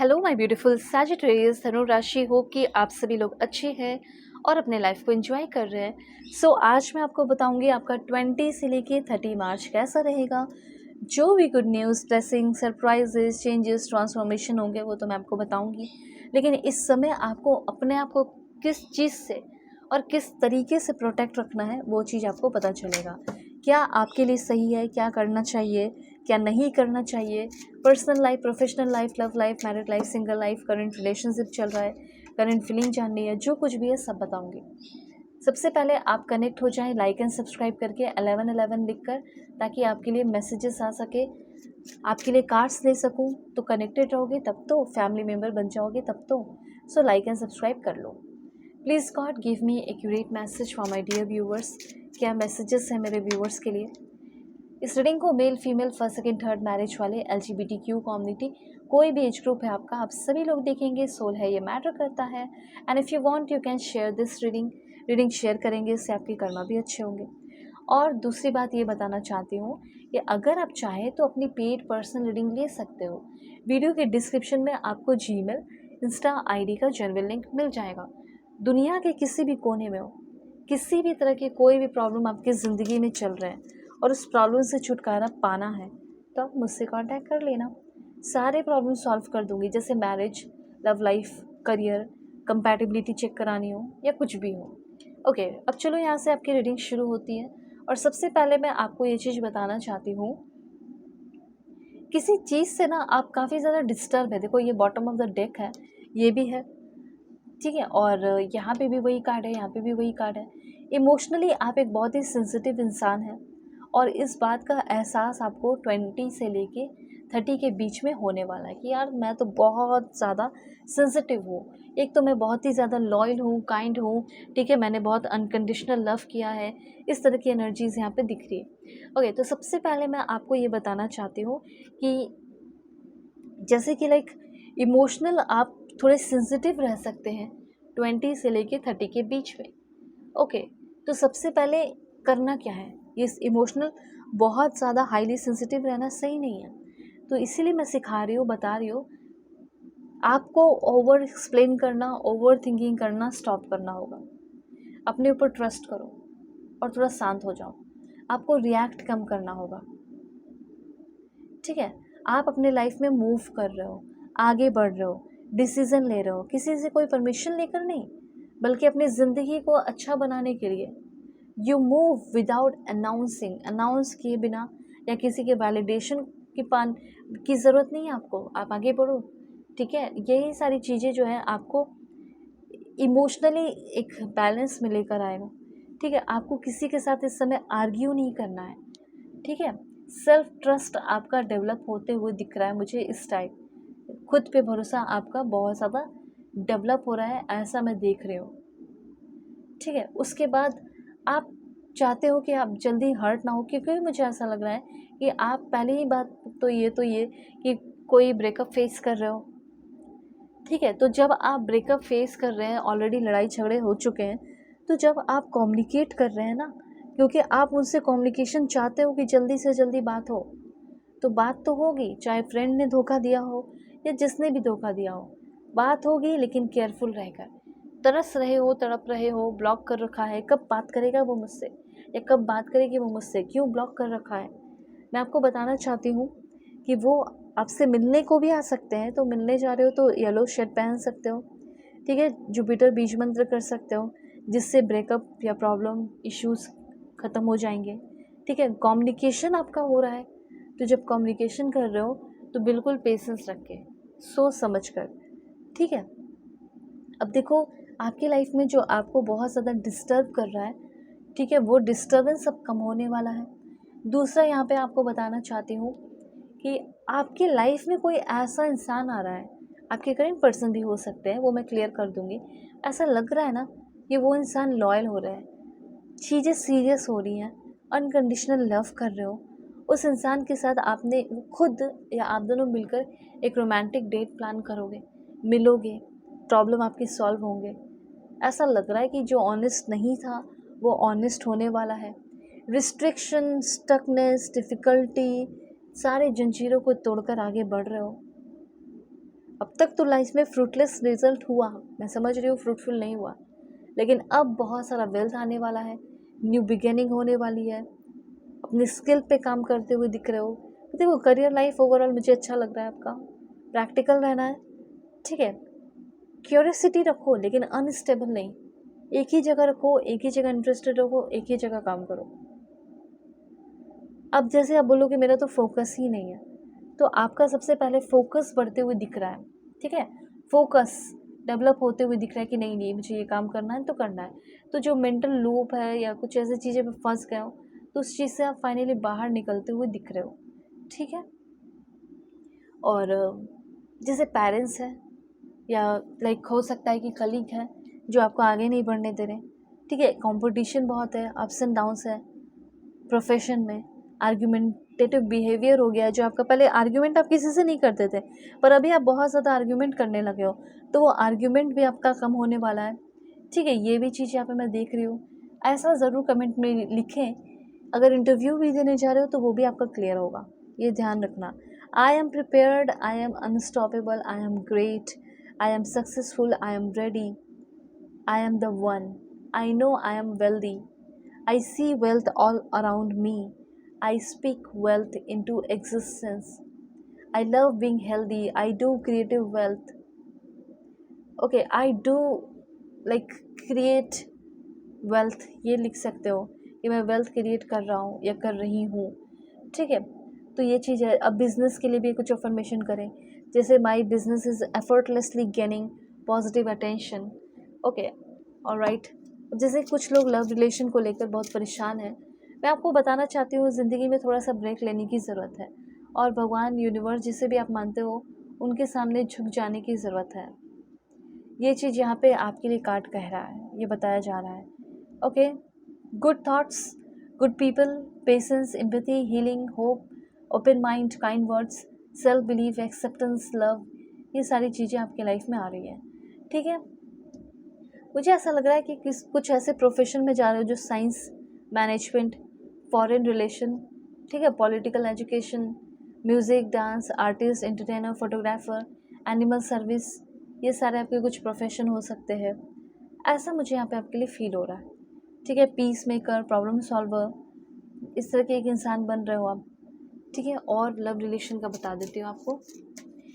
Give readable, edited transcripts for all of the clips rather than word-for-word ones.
Hello my beautiful Sagittarius धनु राशि। हो कि आप सभी लोग अच्छे हैं और अपने लाइफ को एंजॉय कर रहे हैं। आज मैं आपको बताऊंगी आपका 20 से लेके 30 मार्च कैसा रहेगा। जो भी good news, blessing, surprises, changes, transformation होंगे वो तो मैं आपको बताऊंगी। लेकिन इस समय आपको अपने आप को किस चीज़ से और किस तरीके से प्रोटेक्ट रखना है वो चीज़ आपको पता चलेगा। क्या आपके लिए सही है, क्या करना चाहिए, क्या नहीं करना चाहिए। Personal life, professional life, love life, married life, single life, current relationship चल रहा है, करंट फीलिंग जाननी है, जो कुछ भी है सब बताऊंगी। सबसे पहले आप कनेक्ट हो जाएं लाइक एंड सब्सक्राइब करके 1111 लिखकर, ताकि आपके लिए मैसेजेस आ सके, आपके लिए कार्ड्स ले सकूं। तो कनेक्टेड रहोगे तब तो, फैमिली मेम्बर बन जाओगे तब तो। सो लाइक एंड सब्सक्राइब कर लो please. God give me accurate message for my dear viewers. क्या मैसेजेस हैं मेरे व्यूअर्स के लिए। इस रीडिंग को male, female, first, second, third marriage वाले, LGBTQ कम्युनिटी, कोई भी एज ग्रुप है आपका, आप सभी लोग देखेंगे। सोल है, ये मैटर करता है। And if you want you can share this reading share करेंगे, इससे आपके कर्मा भी अच्छे होंगे। और दूसरी बात ये बताना चाहती हूँ कि अगर आप चाहें तो अपनी पेड पर्सनल रीडिंग ले सकते हो। वीडियो के डिस्क्रिप्शन में आपको जीमेल, इंस्टा ID का जनरल लिंक मिल जाएगा। दुनिया के किसी भी कोने में हो, किसी भी तरह की कोई भी प्रॉब्लम आपकी ज़िंदगी में चल रहे हैं और उस प्रॉब्लम से छुटकारा पाना है तो आप मुझसे कांटेक्ट कर लेना। सारे प्रॉब्लम सॉल्व कर दूंगी, जैसे marriage, love life, career, compatibility check करानी हो या कुछ भी हो। ओके, अब चलो यहाँ से आपकी रीडिंग शुरू होती है। और सबसे पहले मैं आपको ये चीज़ बताना चाहती हूँ, किसी चीज़ से ना आप काफ़ी ज़्यादा डिस्टर्ब है। देखो ये बॉटम ऑफ द डेक है, ये भी है, ठीक है, और यहाँ पे भी वही कार्ड है, यहाँ पे भी वही कार्ड है। इमोशनली आप एक बहुत ही सेंसिटिव इंसान हैं और इस बात का एहसास आपको 20 से लेके 30 के बीच में होने वाला है कि यार मैं तो बहुत ज़्यादा सेंसिटिव हूँ। एक तो मैं बहुत ही ज़्यादा लॉयल हूँ, काइंड हूँ, ठीक है, मैंने बहुत अनकंडीशनल लव किया है। इस तरह की एनर्जीज यहाँ पे दिख रही है। ओके, तो सबसे पहले मैं आपको ये बताना चाहती हूँ कि जैसे कि लाइक इमोशनल आप थोड़े सेंसिटिव रह सकते हैं 20 से लेके 30 के बीच में। ओके, तो सबसे पहले करना क्या है, ये इमोशनल बहुत ज़्यादा हाईली सेंसिटिव रहना सही नहीं है। तो इसीलिए मैं सिखा रही हूँ, बता रही हूँ, आपको ओवर एक्सप्लेन करना, ओवर थिंकिंग करना स्टॉप करना होगा। अपने ऊपर ट्रस्ट करो और थोड़ा शांत हो जाओ। आपको रिएक्ट कम करना होगा, ठीक है। आप अपने लाइफ में मूव कर रहे हो, आगे बढ़ रहे हो, डिसीजन ले रहे हो, किसी से कोई परमिशन लेकर नहीं, बल्कि अपनी ज़िंदगी को अच्छा बनाने के लिए। यू मूव विदाउट अनाउंस किए बिना या किसी के वैलिडेशन की ज़रूरत नहीं है आपको। आप आगे बढ़ो, ठीक है। यही सारी चीज़ें जो है आपको इमोशनली एक बैलेंस में लेकर आएगा, ठीक है। आपको किसी के साथ इस समय आर्ग्यू नहीं करना है, ठीक है। सेल्फ ट्रस्ट आपका डेवलप होते हुए दिख रहा है मुझे इस टाइम। खुद पे भरोसा आपका बहुत ज़्यादा डेवलप हो रहा है, ऐसा मैं देख रही हूँ, ठीक है। उसके बाद आप चाहते हो कि आप जल्दी हर्ट ना हो, क्योंकि मुझे ऐसा लग रहा है कि आप पहले ही बात तो ये कि कोई ब्रेकअप फेस कर रहे हो, ठीक है। तो जब आप ब्रेकअप फेस कर रहे हैं, ऑलरेडी लड़ाई झगड़े हो चुके हैं, तो जब आप कम्युनिकेट कर रहे हैं ना, क्योंकि आप उनसे कम्युनिकेशन चाहते हो कि जल्दी से जल्दी बात हो, तो बात तो होगी, चाहे फ्रेंड ने धोखा दिया हो या जिसने भी धोखा दिया हो, बात होगी, लेकिन केयरफुल रहकर। तरस रहे हो, तड़प रहे हो, ब्लॉक कर रखा है, कब बात करेगा वो मुझसे या कब बात करेगी वो मुझसे, क्यों ब्लॉक कर रखा है। मैं आपको बताना चाहती हूँ कि वो आपसे मिलने को भी आ सकते हैं। तो मिलने जा रहे हो तो येलो शर्ट पहन सकते हो, ठीक है। जुपिटर बीज मंत्र कर सकते हो, जिससे ब्रेकअप या प्रॉब्लम इश्यूज ख़त्म हो जाएंगे, ठीक है। कम्युनिकेशन आपका हो रहा है, तो जब कम्युनिकेशन कर रहे हो तो बिल्कुल पेशेंस रख के, सोच समझ कर, ठीक है। अब देखो, आपकी लाइफ में जो आपको बहुत ज़्यादा डिस्टर्ब कर रहा है, ठीक है, वो डिस्टर्बेंस अब कम होने वाला है। दूसरा यहाँ पे आपको बताना चाहती हूँ कि आपकी लाइफ में कोई ऐसा इंसान आ रहा है, आपके करंट पर्सन भी हो सकते हैं, वो मैं क्लियर कर दूँगी। ऐसा लग रहा है ना कि वो इंसान लॉयल हो रहा है, चीज़ें सीरियस हो रही हैं, अनकंडीशनल लव कर रहे हो उस इंसान के साथ। आपने खुद या आप दोनों मिलकर एक रोमांटिक डेट प्लान करोगे, मिलोगे, प्रॉब्लम आपकी सॉल्व होंगे। ऐसा लग रहा है कि जो ऑनेस्ट नहीं था वो ऑनेस्ट होने वाला है। रिस्ट्रिक्शन, स्टकनेस, डिफ़िकल्टी, सारे जंजीरों को तोड़कर आगे बढ़ रहे हो, अब तक तो लाइफ में फ्रूटलेस रिजल्ट हुआ, मैं समझ रही हूँ फ्रूटफुल नहीं हुआ, लेकिन अब बहुत सारा वेल्थ आने वाला है, न्यू बिगिनिंग होने वाली है, अपने स्किल पे काम करते हुए दिख रहे हो। तो देखो करियर लाइफ ओवरऑल मुझे अच्छा लग रहा है आपका, प्रैक्टिकल रहना है, ठीक है, क्यूरियोसिटी रखो लेकिन अनस्टेबल नहीं, एक ही जगह रखो, एक ही जगह इंटरेस्टेड रखो, एक ही जगह काम करो। अब जैसे आप बोलोगे मेरा तो फोकस ही नहीं है, तो आपका सबसे पहले फोकस बढ़ते हुए दिख रहा है, ठीक है, फोकस डेवलप होते हुए दिख रहा है कि नहीं नहीं मुझे ये काम करना है तो करना है। तो जो मेंटल लूप है या कुछ ऐसी चीज़ें पे फंस गए हो, तो उस चीज़ से आप फाइनली बाहर निकलते हुए दिख रहे हो, ठीक है। और जैसे पेरेंट्स हैं या लाइक हो सकता है कि कलीग है जो आपको आगे नहीं बढ़ने दे रहे, ठीक है, कंपटीशन बहुत है, अप्स एंड डाउन्स है, प्रोफेशन में आर्ग्यूमेंटेटिव बिहेवियर हो गया, जो आपका पहले आर्ग्यूमेंट आप किसी से नहीं करते थे पर अभी आप बहुत ज़्यादा आर्ग्यूमेंट करने लगे हो, तो वो आर्ग्यूमेंट भी आपका कम होने वाला है, ठीक है। ये भी चीज़ यहाँ पे मैं देख रही हूँ, ऐसा ज़रूर कमेंट में लिखें। अगर इंटरव्यू भी देने जा रहे हो तो वो भी आपका क्लियर होगा, ये ध्यान रखना। I am prepared, I am unstoppable, I am great, I am successful, I am ready, I am the one, I know I am wealthy, I see wealth all around me. I speak wealth into existence. I love being healthy. I do creative wealth. Okay, I do like create wealth. ये लिख सकते हो कि मैं wealth create कर रहा हूँ या कर रही हूँ, ठीक है। तो ये चीज़ है। अब बिजनेस के लिए भी कुछ अफर्मेशन करें, जैसे my business is effortlessly gaining positive attention. Okay, alright. जैसे कुछ लोग लव रिलेशन को लेकर बहुत परेशान हैं, मैं आपको बताना चाहती हूँ ज़िंदगी में थोड़ा सा ब्रेक लेने की ज़रूरत है, और भगवान, यूनिवर्स, जिसे भी आप मानते हो, उनके सामने झुक जाने की ज़रूरत है। ये चीज़ यहाँ पे आपके लिए कार्ड कह रहा है, ये बताया जा रहा है। Okay, good thoughts, good people, patience, empathy, healing, hope, open mind, kind words, self believe, acceptance, love, ये सारी चीज़ें आपकी लाइफ में आ रही हैं, ठीक है। मुझे ऐसा लग रहा है कि कुछ ऐसे प्रोफेशन में जा रहे हो जो साइंस, मैनेजमेंट, फॉरेन रिलेशन, ठीक है, political, education, music, dance, artist, entertainer, photographer, animal service, ये सारे आपके कुछ प्रोफेशन हो सकते हैं, ऐसा मुझे यहाँ पे आपके लिए फील हो रहा है, ठीक है। पीस मेकर, प्रॉब्लम सॉल्वर, इस तरह के एक इंसान बन रहे हो आप, ठीक है। और लव रिलेशन का बता देती हूँ आपको।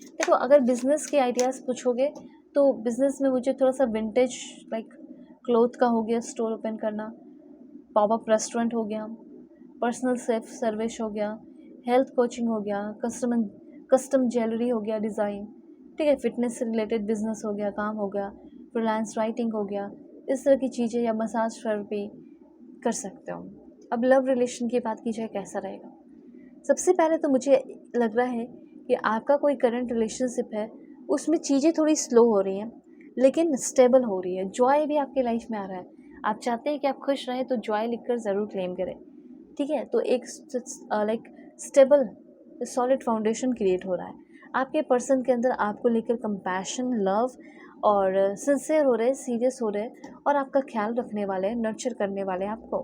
देखो अगर बिज़नेस के आइडियाज़ पूछोगे तो बिज़नेस में मुझे थोड़ा सा विंटेज लाइक क्लोथ का हो गया, स्टोर ओपन करना, पॉपअप रेस्टोरेंट हो गया, पर्सनल सेल्फ सर्विस हो गया, हेल्थ कोचिंग हो गया, कस्टम ज्वेलरी हो गया, डिज़ाइन, ठीक है, फिटनेस से रिलेटेड बिजनेस हो गया, काम हो गया, फ्रीलांस राइटिंग हो गया, इस तरह की चीज़ें, या मसाज थेरेपी कर सकते हो। अब लव रिलेशन की बात की जाए कैसा रहेगा, सबसे पहले तो मुझे लग रहा है कि आपका कोई करंट रिलेशनशिप है, उसमें चीज़ें थोड़ी स्लो हो रही हैं लेकिन स्टेबल हो रही है, जॉय भी आपके लाइफ में आ रहा है, आप चाहते हैं कि आप खुश रहें तो जॉय लिखकर ज़रूर क्लेम करें, ठीक है। तो एक like stable solid foundation create हो रहा है आपके पर्सन के अंदर, आपको लेकर कंपैशन, लव और सिंसियर हो रहे, सीरियस हो रहे, और आपका ख्याल रखने वाले, नर्चर करने वाले आपको,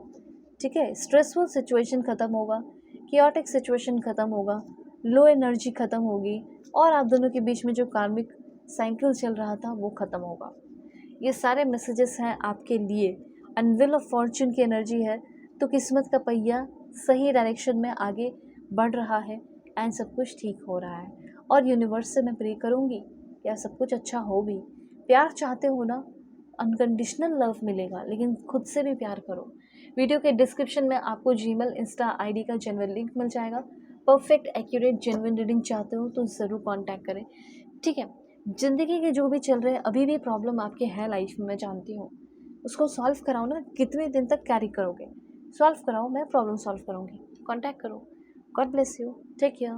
ठीक है। स्ट्रेसफुल सिचुएशन ख़त्म होगा, कियोटिक सिचुएशन ख़त्म होगा, लो एनर्जी ख़त्म होगी, और आप दोनों के बीच में जो कार्मिक साइकिल चल रहा था वो ख़त्म होगा। ये सारे मैसेजेस हैं आपके लिए। अनविल ऑफ फॉर्चून की एनर्जी है, तो किस्मत का पहिया सही डायरेक्शन में आगे बढ़ रहा है एंड सब कुछ ठीक हो रहा है। और यूनिवर्स से मैं प्रे करूँगी कि सब कुछ अच्छा हो भी। प्यार चाहते हो ना, अनकंडीशनल लव मिलेगा, लेकिन खुद से भी प्यार करो। वीडियो के डिस्क्रिप्शन में आपको जीमेल, इंस्टा आईडी का जेन्युइन लिंक मिल जाएगा। परफेक्ट, एक्यूरेट, जेन्युइन रीडिंग चाहते हो तो ज़रूर कांटेक्ट करें, ठीक है। ज़िंदगी के जो भी चल रहे हैं, अभी भी प्रॉब्लम आपके है लाइफ में, मैं जानती हूँ, उसको सॉल्व कराओ ना, कितने दिन तक कैरी करोगे, सॉल्व कराओ, मैं प्रॉब्लम सॉल्व करूँगी, कांटेक्ट करो। God bless you, take care.